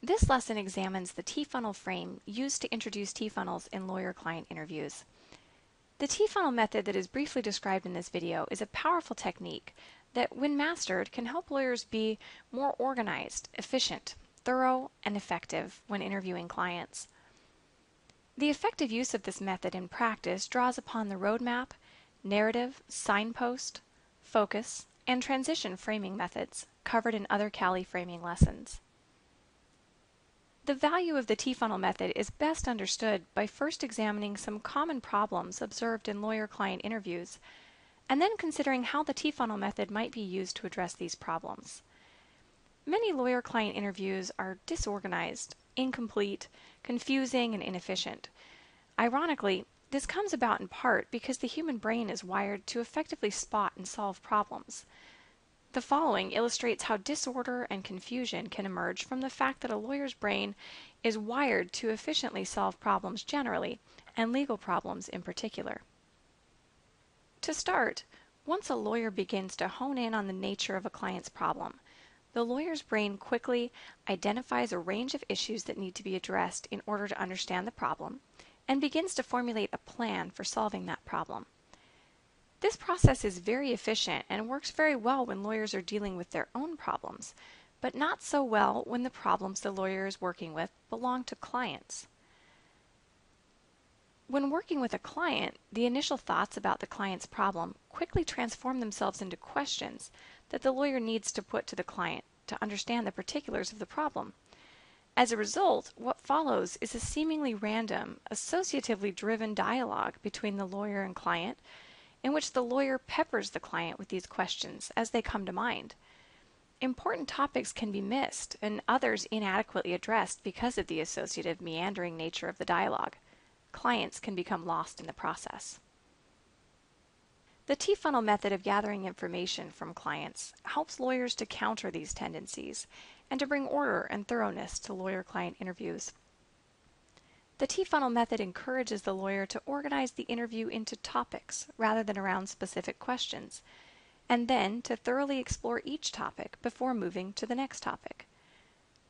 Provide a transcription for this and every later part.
This lesson examines the T-funnel frame used to introduce T-funnels in lawyer-client interviews. The T-funnel method that is briefly described in this video is a powerful technique that, when mastered, can help lawyers be more organized, efficient, thorough, and effective when interviewing clients. The effective use of this method in practice draws upon the roadmap, narrative, signpost, focus, and transition framing methods covered in other CALI framing lessons. The value of the T-funnel method is best understood by first examining some common problems observed in lawyer-client interviews, and then considering how the T-funnel method might be used to address these problems. Many lawyer-client interviews are disorganized, incomplete, confusing, and inefficient. Ironically, this comes about in part because the human brain is wired to effectively spot and solve problems. The following illustrates how disorder and confusion can emerge from the fact that a lawyer's brain is wired to efficiently solve problems generally, and legal problems in particular. To start, once a lawyer begins to hone in on the nature of a client's problem, the lawyer's brain quickly identifies a range of issues that need to be addressed in order to understand the problem, and begins to formulate a plan for solving that problem. This process is very efficient and works very well when lawyers are dealing with their own problems, but not so well when the problems the lawyer is working with belong to clients. When working with a client, the initial thoughts about the client's problem quickly transform themselves into questions that the lawyer needs to put to the client to understand the particulars of the problem. As a result, what follows is a seemingly random, associatively driven dialogue between the lawyer and client, in which the lawyer peppers the client with these questions as they come to mind. Important topics can be missed and others inadequately addressed because of the associative, meandering nature of the dialogue. Clients can become lost in the process. The T-funnel method of gathering information from clients helps lawyers to counter these tendencies and to bring order and thoroughness to lawyer-client interviews. The T-funnel method encourages the lawyer to organize the interview into topics rather than around specific questions, and then to thoroughly explore each topic before moving to the next topic.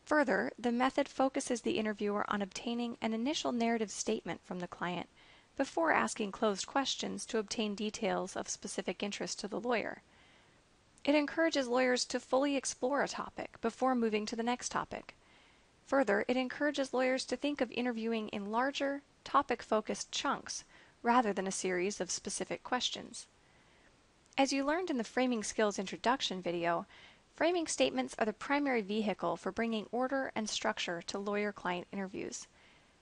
Further, the method focuses the interviewer on obtaining an initial narrative statement from the client before asking closed questions to obtain details of specific interest to the lawyer. It encourages lawyers to fully explore a topic before moving to the next topic. Further, it encourages lawyers to think of interviewing in larger, topic-focused chunks rather than a series of specific questions. As you learned in the Framing Skills Introduction video, framing statements are the primary vehicle for bringing order and structure to lawyer-client interviews.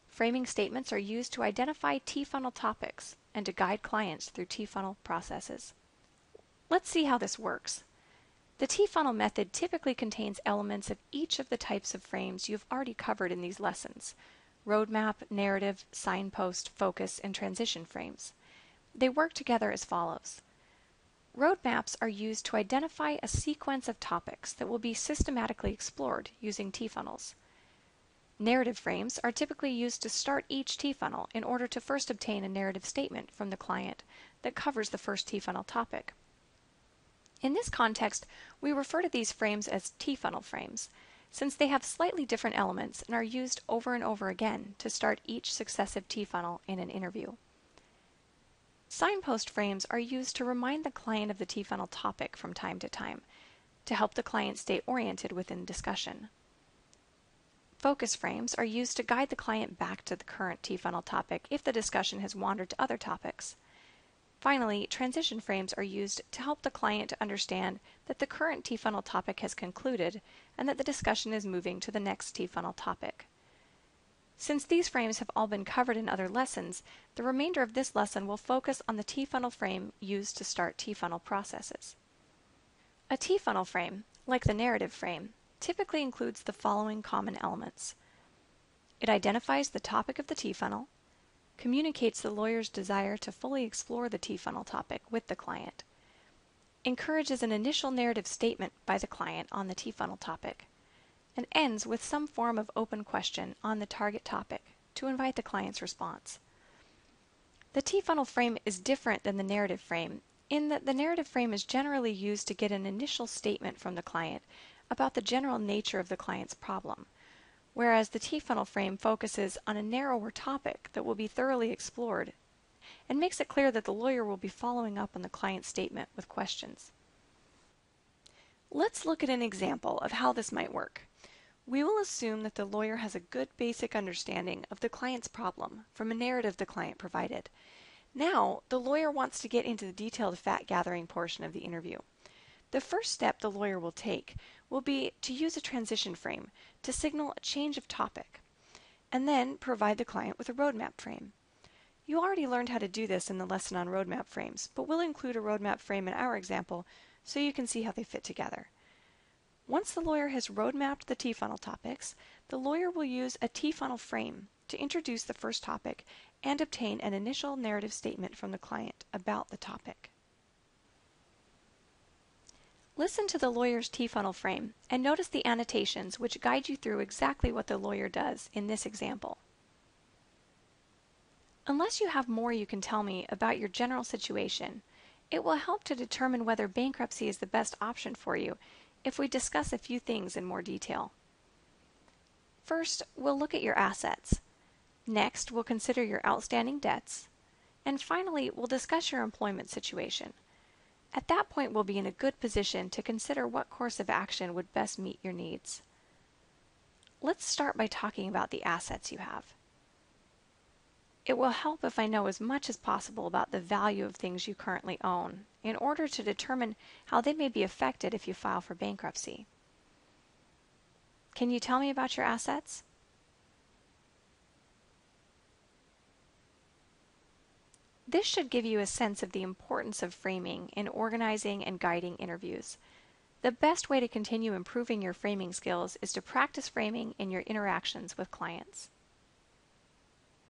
Framing statements are used to identify T-funnel topics and to guide clients through T-funnel processes. Let's see how this works. The T-funnel method typically contains elements of each of the types of frames you've already covered in these lessons: roadmap, narrative, signpost, focus, and transition frames. They work together as follows. Roadmaps are used to identify a sequence of topics that will be systematically explored using T-funnels. Narrative frames are typically used to start each T-funnel in order to first obtain a narrative statement from the client that covers the first T-funnel topic. In this context, we refer to these frames as T-funnel frames, since they have slightly different elements and are used over and over again to start each successive T-funnel in an interview. Signpost frames are used to remind the client of the T-funnel topic from time to time, to help the client stay oriented within discussion. Focus frames are used to guide the client back to the current T-funnel topic if the discussion has wandered to other topics. Finally, transition frames are used to help the client to understand that the current T-funnel topic has concluded and that the discussion is moving to the next T-funnel topic. Since these frames have all been covered in other lessons, the remainder of this lesson will focus on the T-funnel frame used to start T-funnel processes. A T-funnel frame, like the narrative frame, typically includes the following common elements. It identifies the topic of the T-funnel, communicates the lawyer's desire to fully explore the T-funnel topic with the client, encourages an initial narrative statement by the client on the T-funnel topic, and ends with some form of open question on the target topic to invite the client's response. The T-funnel frame is different than the narrative frame in that the narrative frame is generally used to get an initial statement from the client about the general nature of the client's problem, whereas the T-funnel frame focuses on a narrower topic that will be thoroughly explored and makes it clear that the lawyer will be following up on the client's statement with questions. Let's look at an example of how this might work. We will assume that the lawyer has a good basic understanding of the client's problem from a narrative the client provided. Now, the lawyer wants to get into the detailed fact-gathering portion of the interview. The first step the lawyer will take will be to use a transition frame to signal a change of topic, and then provide the client with a roadmap frame. You already learned how to do this in the lesson on roadmap frames, but we'll include a roadmap frame in our example so you can see how they fit together. Once the lawyer has roadmapped the T-funnel topics, the lawyer will use a T-funnel frame to introduce the first topic and obtain an initial narrative statement from the client about the topic. Listen to the lawyer's T-funnel frame and notice the annotations which guide you through exactly what the lawyer does in this example. Unless you have more you can tell me about your general situation, it will help to determine whether bankruptcy is the best option for you if we discuss a few things in more detail. First, we'll look at your assets. Next, we'll consider your outstanding debts. And finally, we'll discuss your employment situation. At that point, we'll be in a good position to consider what course of action would best meet your needs. Let's start by talking about the assets you have. It will help if I know as much as possible about the value of things you currently own in order to determine how they may be affected if you file for bankruptcy. Can you tell me about your assets? This should give you a sense of the importance of framing in organizing and guiding interviews. The best way to continue improving your framing skills is to practice framing in your interactions with clients.